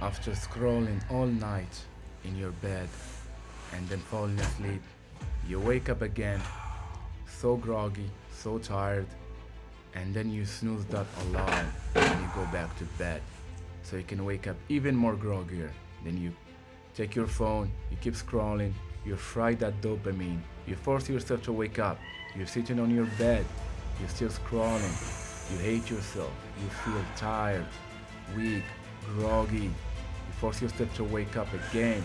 After scrolling all night in your bed and then falling asleep, you wake up again, so groggy, so tired, and then you snooze that alarm and you go back to bed. So you can wake up even more groggier. Then you take your phone, you keep scrolling, you fry that dopamine, you force yourself to wake up. You're sitting on your bed, you're still scrolling, you hate yourself, you feel tired, weak, groggy. You force yourself to wake up again.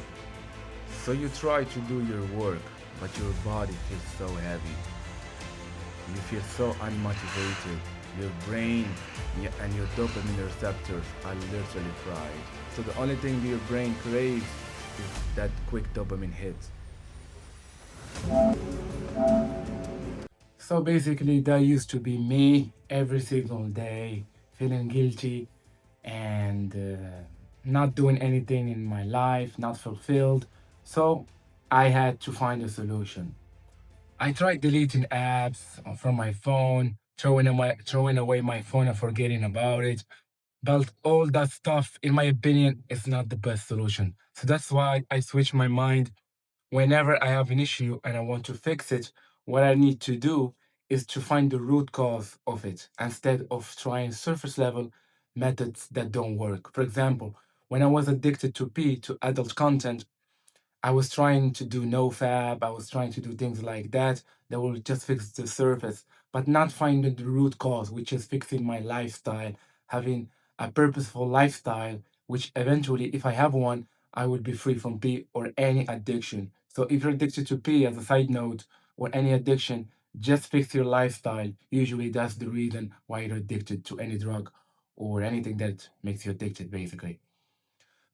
So you try to do your work, but your body feels so heavy. You feel so unmotivated. Your brain and your dopamine receptors are literally fried. So the only thing your brain craves is that quick dopamine hit. So basically, that used to be me every single day, feeling guilty and not doing anything in my life, not fulfilled. So I had to find a solution. I tried deleting apps from my phone, throwing away my phone and forgetting about it. But all that stuff, in my opinion, is not the best solution. So that's why I switch my mind. Whenever I have an issue and I want to fix it, what I need to do is to find the root cause of it instead of trying surface level methods that don't work. For example, when I was addicted to adult content, I was trying to do no fab. I was trying to do things like that will just fix the surface, but not finding the root cause, which is fixing my lifestyle, having a purposeful lifestyle, which eventually, if I have one, I would be free from P or any addiction. So if you're addicted to P, as a side note, or any addiction, just fix your lifestyle. Usually that's the reason why you're addicted to any drug or anything that makes you addicted, basically.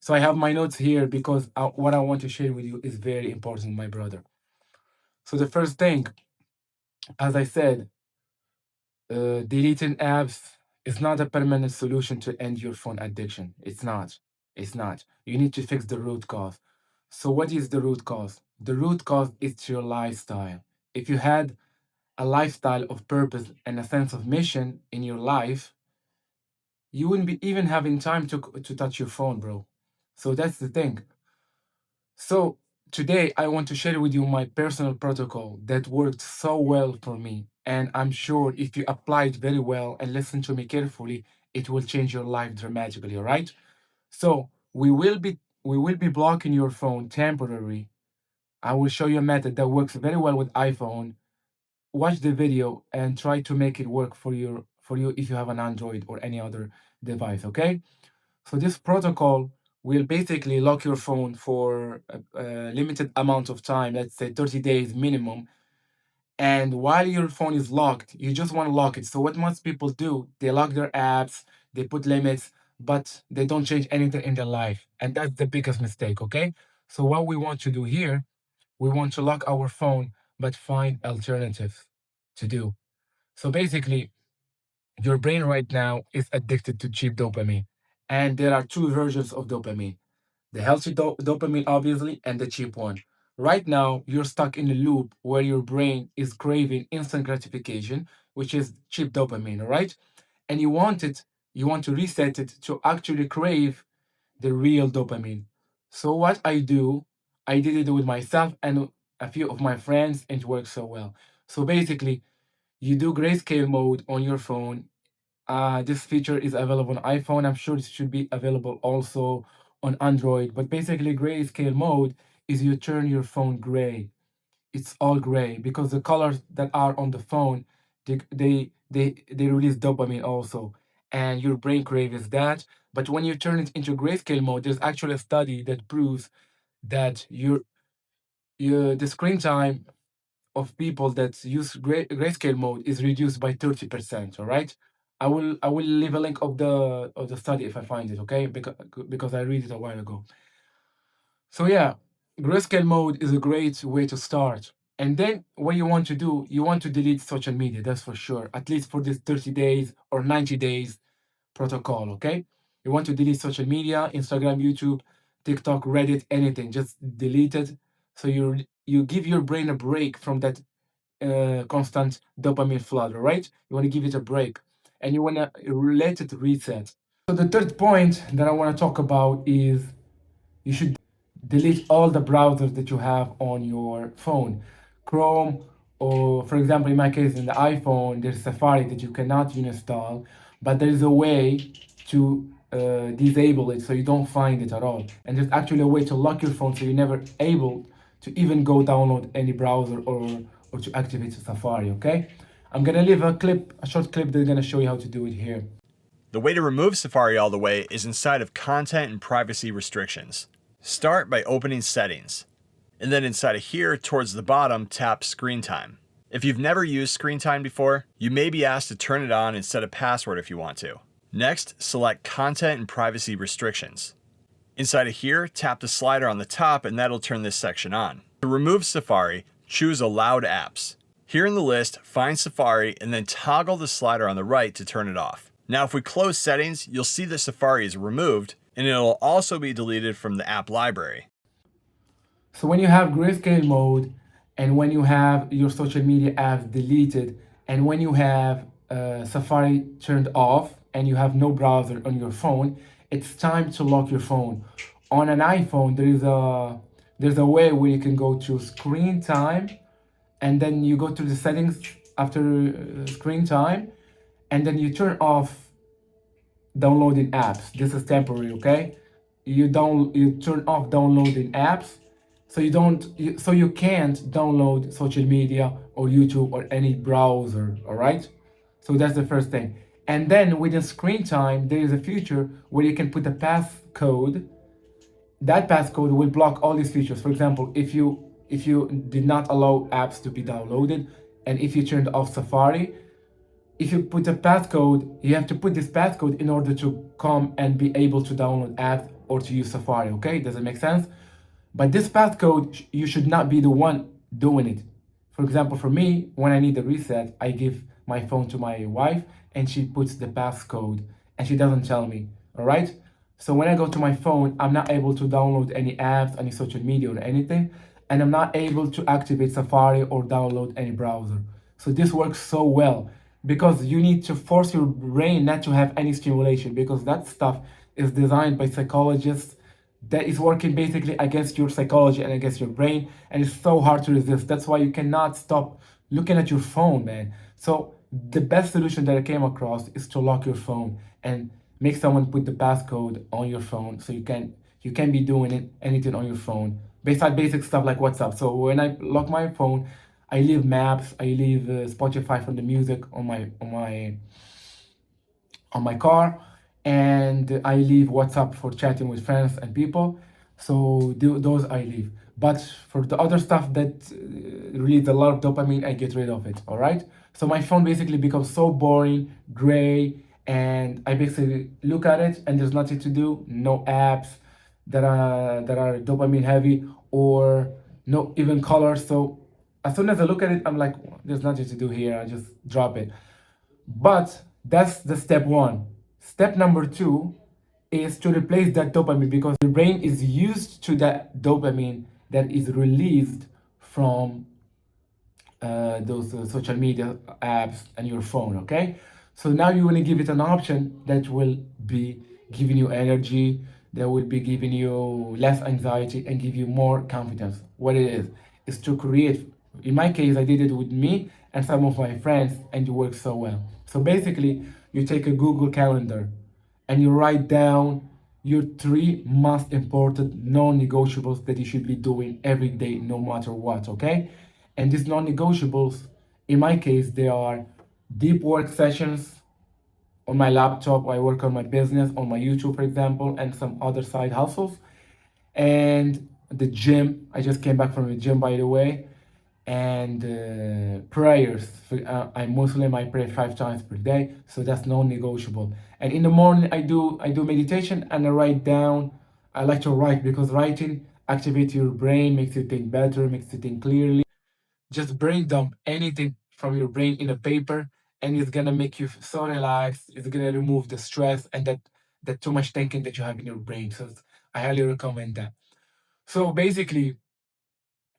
So I have my notes here because what I want to share with you is very important, my brother. So the first thing, as I said, deleting apps is not a permanent solution to end your phone addiction. It's not. It's not. You need to fix the root cause. So what is the root cause? The root cause is your lifestyle. If you had a lifestyle of purpose and a sense of mission in your life, you wouldn't be even having time to touch your phone, bro. So that's the thing. So today I want to share with you my personal protocol that worked so well for me. And I'm sure if you apply it very well and listen to me carefully, it will change your life dramatically, all right? So we will be blocking your phone temporarily. I will show you a method that works very well with iPhone. Watch the video and try to make it work for you if you have an Android or any other device, okay? So this protocol will basically lock your phone for a limited amount of time, let's say 30 days minimum. And while your phone is locked, you just want to lock it. So what most people do, they lock their apps, they put limits, but they don't change anything in their life. And that's the biggest mistake, okay? So what we want to do here, we want to lock our phone, but find alternatives to do. So basically, your brain right now is addicted to cheap dopamine. And there are two versions of dopamine, the healthy dopamine, obviously, and the cheap one. Right now, you're stuck in a loop where your brain is craving instant gratification, which is cheap dopamine, all right? And you want to reset it to actually crave the real dopamine. So, what I do, I did it with myself and a few of my friends, and it works so well. So, basically, you do grayscale mode on your phone. This feature is available on iPhone. I'm sure it should be available also on Android. But basically, grayscale mode is you turn your phone gray. It's all gray because the colors that are on the phone, they release dopamine also, and your brain craves that. But when you turn it into grayscale mode, there's actually a study that proves that your the screen time of people that use grayscale mode is reduced by 30%. All right. I will leave a link of the study if I find it, okay? Because I read it a while ago. So yeah, grayscale mode is a great way to start. And then what you want to do, you want to delete social media, that's for sure. At least for this 30 days or 90 days protocol, okay? You want to delete social media, Instagram, YouTube, TikTok, Reddit, anything. Just delete it. So you give your brain a break from that constant dopamine flood, all right? You want to give it a break, and you want to let it reset. So the third point that I want to talk about is you should delete all the browsers that you have on your phone. Chrome, or for example, in my case, in the iPhone, there's Safari that you cannot uninstall, but there is a way to disable it so you don't find it at all. And there's actually a way to lock your phone so you're never able to even go download any browser or to activate Safari, okay? I'm gonna leave a short clip that's gonna show you how to do it here. The way to remove Safari all the way is inside of Content and Privacy Restrictions. Start by opening Settings, and then inside of here towards the bottom tap Screen Time. If you've never used Screen Time before, you may be asked to turn it on and set a password if you want to. Next, select Content and Privacy Restrictions. Inside of here, tap the slider on the top and that'll turn this section on. To remove Safari, choose Allowed Apps. Here in the list, find Safari and then toggle the slider on the right to turn it off. Now if we close Settings, you'll see that Safari is removed and it'll also be deleted from the app library. So when you have grayscale mode and when you have your social media apps deleted and when you have Safari turned off and you have no browser on your phone, it's time to lock your phone. On an iPhone, there's a way where you can go to screen time and then you go to the settings after screen time and then you turn off downloading apps. This is temporary, okay? You turn off downloading apps so you can't download social media or YouTube or any browser, all right? So that's the first thing. And then within screen time, there is a feature where you can put a passcode. That passcode will block all these features. For example, if you did not allow apps to be downloaded and if you turned off Safari, if you put a passcode, you have to put this passcode in order to come and be able to download apps or to use Safari, okay? Does it make sense? But this passcode, you should not be the one doing it. For example, for me, when I need a reset, I give my phone to my wife and she puts the passcode and she doesn't tell me, all right? So when I go to my phone, I'm not able to download any apps, any social media or anything, and I'm not able to activate Safari or download any browser. So this works so well because you need to force your brain not to have any stimulation because that stuff is designed by psychologists that is working basically against your psychology and against your brain, and it's so hard to resist. That's why you cannot stop looking at your phone, man. So the best solution that I came across is to lock your phone and make someone put the passcode on your phone so you can be doing anything on your phone besides basic stuff like WhatsApp. So when I lock my phone, I leave maps, I leave Spotify from the music on my car, and I leave WhatsApp for chatting with friends and people. So those I leave. But for the other stuff that release a lot of dopamine, I get rid of it. All right. So my phone basically becomes so boring, gray, and I basically look at it and there's nothing to do. No apps that are dopamine heavy or no even colors. So as soon as I look at it, I'm like, there's nothing to do here. I just drop it. But that's the step one. Step number two is to replace that dopamine because the brain is used to that dopamine that is released from those social media apps and your phone, okay? So now you want to give it an option that will be giving you energy, that will be giving you less anxiety and give you more confidence. What it is to create. In my case, I did it with me and some of my friends, and it works so well. So basically, you take a Google Calendar and you write down your three most important non-negotiables that you should be doing every day, no matter what, okay? And these non-negotiables, in my case, they are deep work sessions on my laptop. I work on my business, on my YouTube, for example, and some other side hustles. And the gym, I just came back from the gym, by the way. And prayers. I'm Muslim. I pray 5 times per day, so that's non-negotiable. And in the morning, I do meditation and I write down. I like to write because writing activates your brain, makes you think better, makes you think clearly. Just brain dump anything from your brain in a paper, and it's gonna make you so relaxed. It's gonna remove the stress and that too much thinking that you have in your brain. So I highly recommend that. So basically,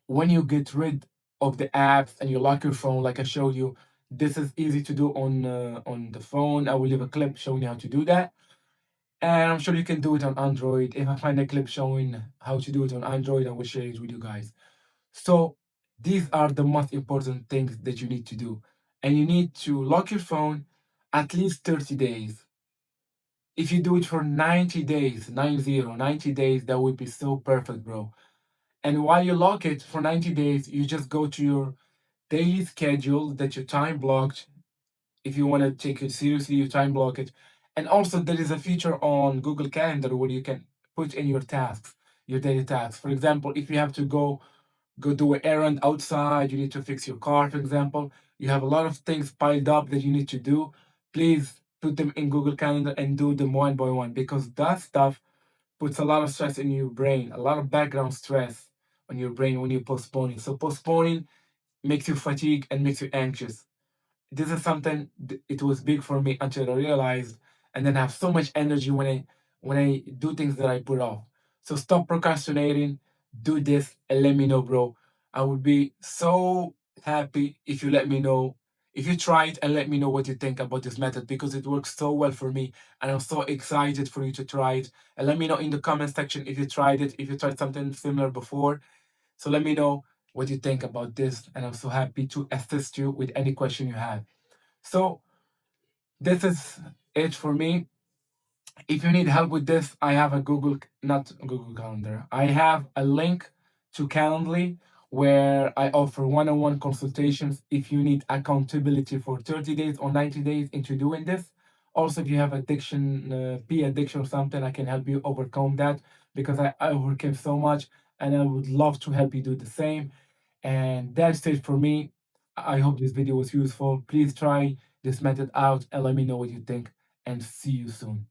when you get rid of the apps and you lock your phone, like I showed you, this is easy to do on the phone. I will leave a clip showing you how to do that. And I'm sure you can do it on Android. If I find a clip showing how to do it on Android, I will share it with you guys. So these are the most important things that you need to do. And you need to lock your phone at least 30 days. If you do it for 90 days, 90 days, that would be so perfect, bro. And while you lock it for 90 days, you just go to your daily schedule that you time blocked. If you want to take it seriously, you time block it. And also, there is a feature on Google Calendar where you can put in your tasks, your daily tasks. For example, if you have to go do an errand outside, you need to fix your car, for example, you have a lot of things piled up that you need to do. Please put them in Google Calendar and do them one by one, because that stuff puts a lot of stress in your brain, a lot of background stress on your brain when you're postponing. So postponing makes you fatigue and makes you anxious. This is something it was big for me until I realized, and then I have so much energy when I do things that I put off. So stop procrastinating, do this, and let me know, bro. I would be so happy if you let me know, if you try it, and let me know what you think about this method, because it works so well for me, and I'm so excited for you to try it. And let me know in the comment section if you tried it, if you tried something similar before. So let me know what you think about this, and I'm so happy to assist you with any question you have. So this is it for me. If you need help with this, I have a not Google Calendar. I have a link to Calendly where I offer one-on-one consultations if you need accountability for 30 days or 90 days into doing this. Also, if you have addiction, P addiction or something, I can help you overcome that, because I overcame so much, and I would love to help you do the same. And that's it for me. I hope this video was useful. Please try this method out and let me know what you think. And see you soon.